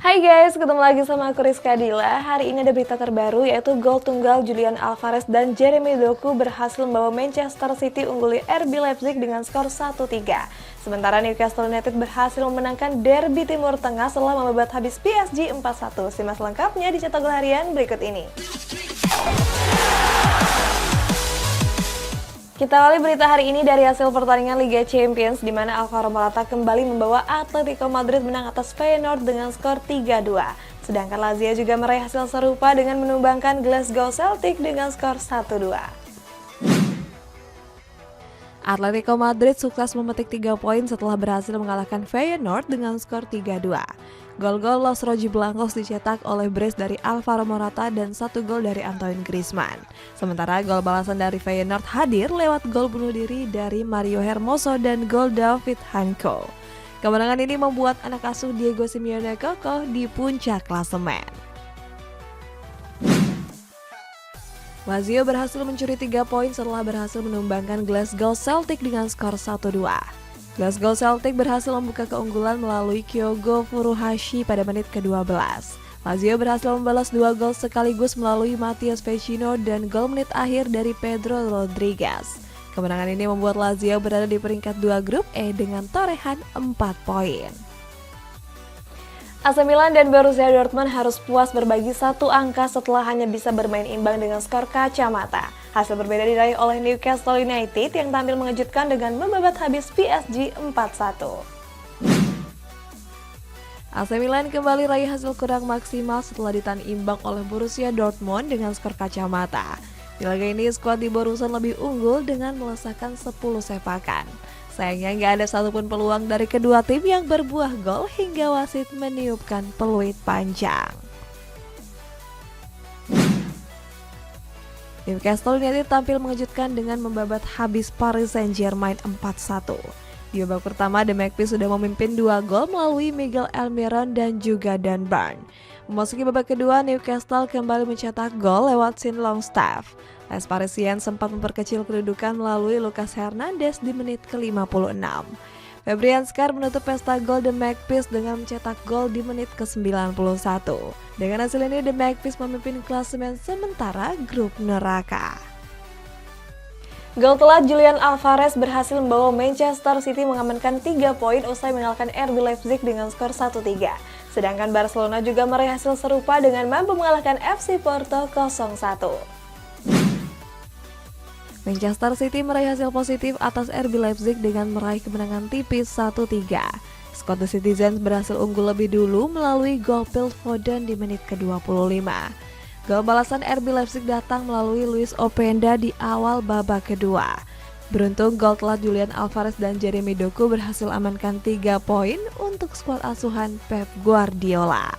Hai guys, ketemu lagi sama aku Rizka Dila. Hari ini ada berita terbaru yaitu gol tunggal Julian Alvarez dan Jeremy Doku berhasil membawa Manchester City ungguli RB Leipzig dengan skor 1-3. Sementara Newcastle United berhasil memenangkan derby Timur Tengah setelah membabat habis PSG 4-1. Simak lengkapnya di Cetak Gol Harian berikut ini. Kita awali berita hari ini dari hasil pertandingan Liga Champions di mana Alvaro Morata kembali membawa Atletico Madrid menang atas Feyenoord dengan skor 3-2. Sedangkan Lazio juga meraih hasil serupa dengan menumbangkan Glasgow Celtic dengan skor 1-2. Atletico Madrid sukses memetik 3 poin setelah berhasil mengalahkan Feyenoord dengan skor 3-2. Gol-gol Los Rojiblancos dicetak oleh brace dari Alvaro Morata dan 1 gol dari Antoine Griezmann. Sementara gol balasan dari Feyenoord hadir lewat gol bunuh diri dari Mario Hermoso dan gol David Hanko. Kemenangan ini membuat anak asuh Diego Simeone kokoh di puncak klasemen. Lazio berhasil mencuri 3 poin setelah berhasil menumbangkan Glasgow Celtic dengan skor 1-2. Glasgow Celtic berhasil membuka keunggulan melalui Kyogo Furuhashi pada menit ke-12. Lazio berhasil membalas 2 gol sekaligus melalui Matheus Vecino dan gol menit akhir dari Pedro Rodriguez. Kemenangan ini membuat Lazio berada di peringkat 2 grup E dengan torehan 4 poin. AC Milan dan Borussia Dortmund harus puas berbagi 1 angka setelah hanya bisa bermain imbang dengan skor kacamata. Hasil berbeda diraih oleh Newcastle United yang tampil mengejutkan dengan membabat habis PSG 4-1. AC Milan kembali raih hasil kurang maksimal setelah ditahan imbang oleh Borussia Dortmund dengan skor kacamata. Di laga ini skuad di Borusan lebih unggul dengan melesakkan 10 sepakan. Sayangnya nggak ada satupun peluang dari kedua tim yang berbuah gol hingga wasit meniupkan peluit panjang. Newcastle United tampil mengejutkan dengan membabat habis Paris Saint-Germain 4-1. Di babak pertama, The Magpies sudah memimpin 2 gol melalui Miguel Almiron dan juga Dan Burn. Memasuki babak kedua, Newcastle kembali mencetak gol lewat Sean Longstaff. Les Parisiens sempat memperkecil kedudukan melalui Lucas Hernandez di menit ke-56. Fabian Schär menutup pesta gol The Magpies dengan mencetak gol di menit ke-91. Dengan hasil ini, The Magpies memimpin klasemen sementara grup neraka. Gol telat Julian Alvarez berhasil membawa Manchester City mengamankan 3 poin usai mengalahkan RB Leipzig dengan skor 1-3. Sedangkan Barcelona juga meraih hasil serupa dengan mampu mengalahkan FC Porto 0-1. Manchester City meraih hasil positif atas RB Leipzig dengan meraih kemenangan tipis 1-3. Skuad The Citizens berhasil unggul lebih dulu melalui gol Phil Foden di menit ke-25. Gol balasan RB Leipzig datang melalui Luis Openda di awal babak kedua. Beruntung gol telat Julian Alvarez dan Jeremy Doku berhasil amankan 3 poin untuk skuad asuhan Pep Guardiola.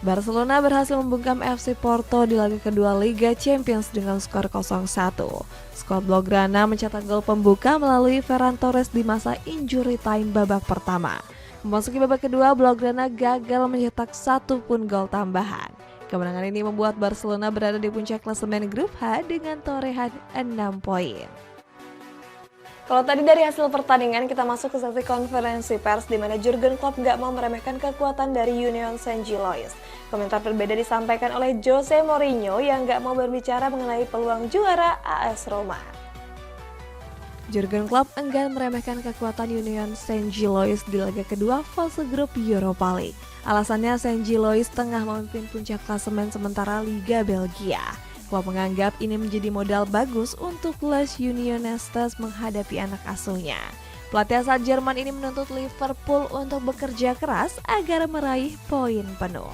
Barcelona berhasil membungkam FC Porto di laga kedua Liga Champions dengan skor 0-1. Skuad Blaugrana mencetak gol pembuka melalui Ferran Torres di masa injury time babak pertama. Memasuki babak kedua, Blaugrana gagal mencetak 1 pun gol tambahan. Kemenangan ini membuat Barcelona berada di puncak klasemen grup H dengan torehan 6 poin. Kalau tadi dari hasil pertandingan, kita masuk ke sesi konferensi pers di mana Jurgen Klopp nggak mau meremehkan kekuatan dari Union Saint-Gilloise. Komentar berbeda disampaikan oleh Jose Mourinho yang nggak mau berbicara mengenai peluang juara AS Roma. Jurgen Klopp enggan meremehkan kekuatan Union Saint-Gilloise di laga kedua fase grup Europa League. Alasannya Saint-Gilloise tengah memimpin puncak klasemen sementara Liga Belgia. Klopp menganggap ini menjadi modal bagus untuk Les Unionistes menghadapi anak asuhnya. Pelatih asal Jerman ini menuntut Liverpool untuk bekerja keras agar meraih poin penuh.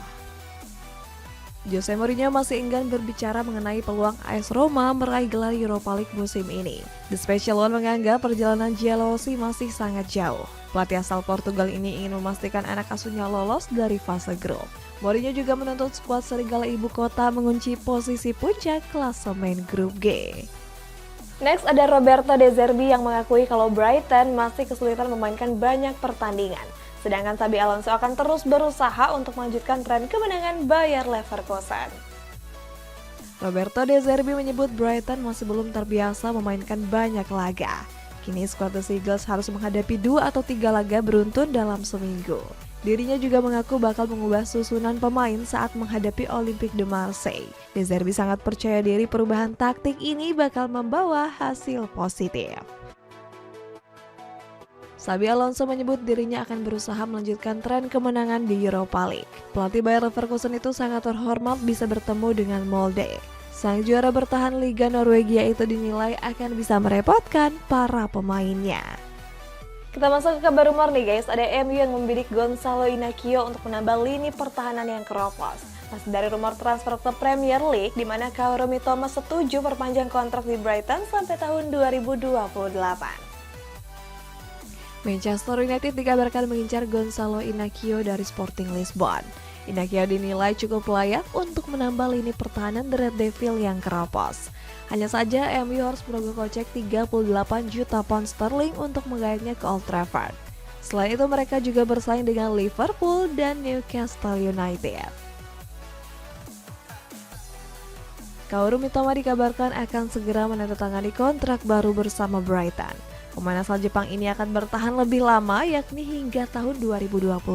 Jose Mourinho masih enggan berbicara mengenai peluang AS Roma meraih gelar Europa League musim ini. The Special One menganggap perjalanan Giallorossi masih sangat jauh. Pelatih asal Portugal ini ingin memastikan anak asuhnya lolos dari fase grup. Mourinho juga menuntut skuad Serigala Ibu Kota mengunci posisi puncak klasemen grup G. Next ada Roberto De Zerbi yang mengakui kalau Brighton masih kesulitan memainkan banyak pertandingan. Sedangkan Xabi Alonso akan terus berusaha untuk melanjutkan tren kemenangan Bayer Leverkusen. Roberto De Zerbi menyebut Brighton masih belum terbiasa memainkan banyak laga. Kini skuad The Seagulls harus menghadapi 2 atau 3 laga beruntun dalam seminggu. Dirinya juga mengaku bakal mengubah susunan pemain saat menghadapi Olympique de Marseille. De Zerbi sangat percaya diri perubahan taktik ini bakal membawa hasil positif. Xabi Alonso menyebut dirinya akan berusaha melanjutkan tren kemenangan di Europa League. Pelatih Bayer Leverkusen itu sangat terhormat bisa bertemu dengan Molde. Sang juara bertahan Liga Norwegia itu dinilai akan bisa merepotkan para pemainnya. Kita masuk ke kabar rumor nih guys, ada MU yang membidik Gonzalo Inacio untuk menambah lini pertahanan yang keropos. Masih dari rumor transfer ke Premier League, di mana Kaoru Mitoma setuju perpanjang kontrak di Brighton sampai tahun 2028. Manchester United dikabarkan mengincar Gonzalo Inacio dari Sporting Lisbon. Inacio dinilai cukup layak untuk menambah lini pertahanan The Red Devil yang keropos. Hanya saja MU harus merogoh kocek 38 juta pound sterling untuk menggayatnya ke Old Trafford. Selain itu mereka juga bersaing dengan Liverpool dan Newcastle United. Kaoru Mitoma dikabarkan akan segera menandatangani kontrak baru bersama Brighton. Pemain asal Jepang ini akan bertahan lebih lama, yakni hingga tahun 2028.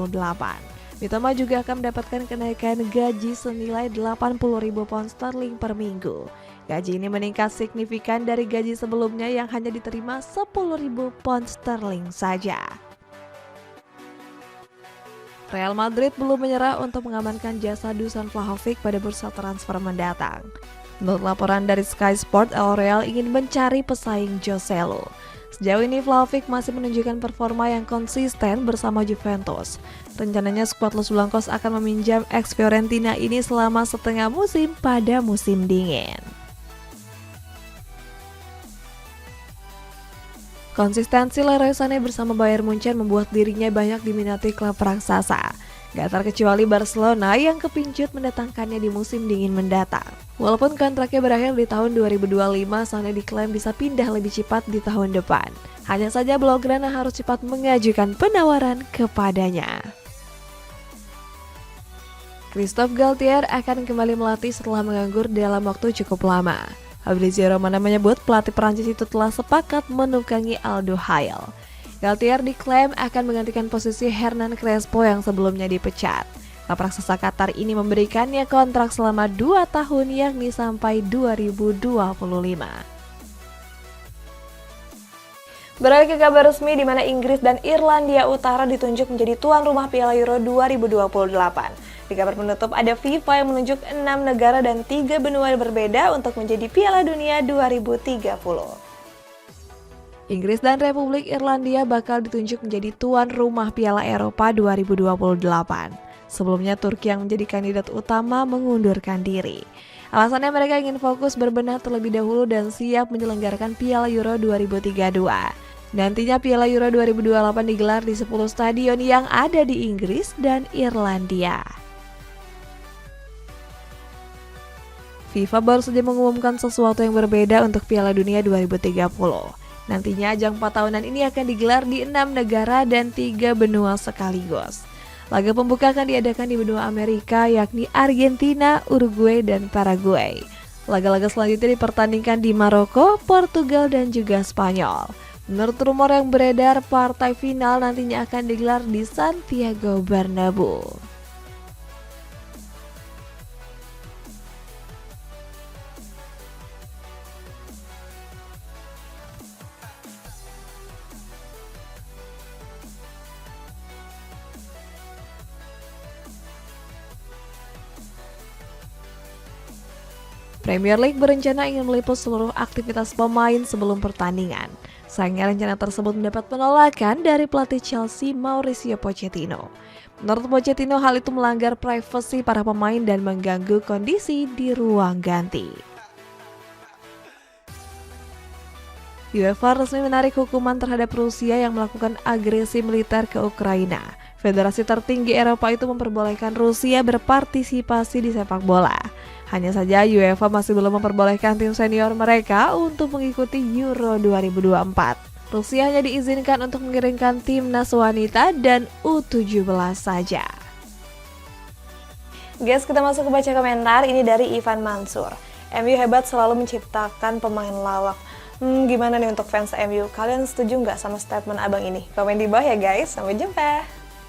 Mitoma juga akan mendapatkan kenaikan gaji senilai 80.000 pound sterling per minggu. Gaji ini meningkat signifikan dari gaji sebelumnya yang hanya diterima 10.000 pound sterling saja. Real Madrid belum menyerah untuk mengamankan jasa Dusan Vlahovic pada bursa transfer mendatang. Menurut laporan dari Sky Sport, El Real ingin mencari pesaing Joselu. Sejauh ini Vlahovic masih menunjukkan performa yang konsisten bersama Juventus. Rencananya skuad Los Blancos akan meminjam ex-Fiorentina ini selama setengah musim pada musim dingin. Konsistensi Leroy Sané bersama Bayern Munchen membuat dirinya banyak diminati klub raksasa. Gak terkecuali Barcelona yang kepincut mendatangkannya di musim dingin mendatang. Walaupun kontraknya berakhir di tahun 2025, Sané diklaim bisa pindah lebih cepat di tahun depan. Hanya saja Blaugrana harus cepat mengajukan penawaran kepadanya. Christophe Galtier akan kembali melatih setelah menganggur dalam waktu cukup lama. Fabrizio Romano menyebut pelatih Prancis itu telah sepakat menukangi Aldo Hail. Galtier diklaim akan menggantikan posisi Hernan Crespo yang sebelumnya dipecat. Klub raksasa Qatar ini memberikannya kontrak selama 2 tahun yakni sampai 2025. Beralih ke kabar resmi di mana Inggris dan Irlandia Utara ditunjuk menjadi tuan rumah Piala Euro 2028. Di kabar penutup ada FIFA yang menunjuk 6 negara dan 3 benua berbeda untuk menjadi Piala Dunia 2030. Inggris dan Republik Irlandia bakal ditunjuk menjadi tuan rumah Piala Eropa 2028. Sebelumnya Turki yang menjadi kandidat utama mengundurkan diri. Alasannya mereka ingin fokus berbenah terlebih dahulu dan siap menyelenggarakan Piala Euro 2032. Nantinya Piala Euro 2028 digelar di 10 stadion yang ada di Inggris dan Irlandia. FIFA baru saja mengumumkan sesuatu yang berbeda untuk Piala Dunia 2030. Nantinya ajang 4 tahunan ini akan digelar di 6 negara dan 3 benua sekaligus. Laga pembuka akan diadakan di benua Amerika yakni Argentina, Uruguay, dan Paraguay. Laga-laga selanjutnya dipertandingkan di Maroko, Portugal, dan juga Spanyol. Menurut rumor yang beredar, partai final nantinya akan digelar di Santiago Bernabeu. Premier League berencana ingin meliput seluruh aktivitas pemain sebelum pertandingan. Sayangnya rencana tersebut mendapat penolakan dari pelatih Chelsea Mauricio Pochettino. Menurut Pochettino, hal itu melanggar privasi para pemain dan mengganggu kondisi di ruang ganti. UEFA resmi menarik hukuman terhadap Rusia yang melakukan agresi militer ke Ukraina. Federasi tertinggi Eropa itu memperbolehkan Rusia berpartisipasi di sepak bola. Hanya saja UEFA masih belum memperbolehkan tim senior mereka untuk mengikuti Euro 2024. Rusia hanya diizinkan untuk mengirimkan timnas wanita dan U17 saja. Guys, kita masuk ke baca komentar. Ini dari Ivan Mansur. MU hebat selalu menciptakan pemain lawak. Gimana nih untuk fans MU? Kalian setuju nggak sama statement abang ini? Komen di bawah ya guys, sampai jumpa!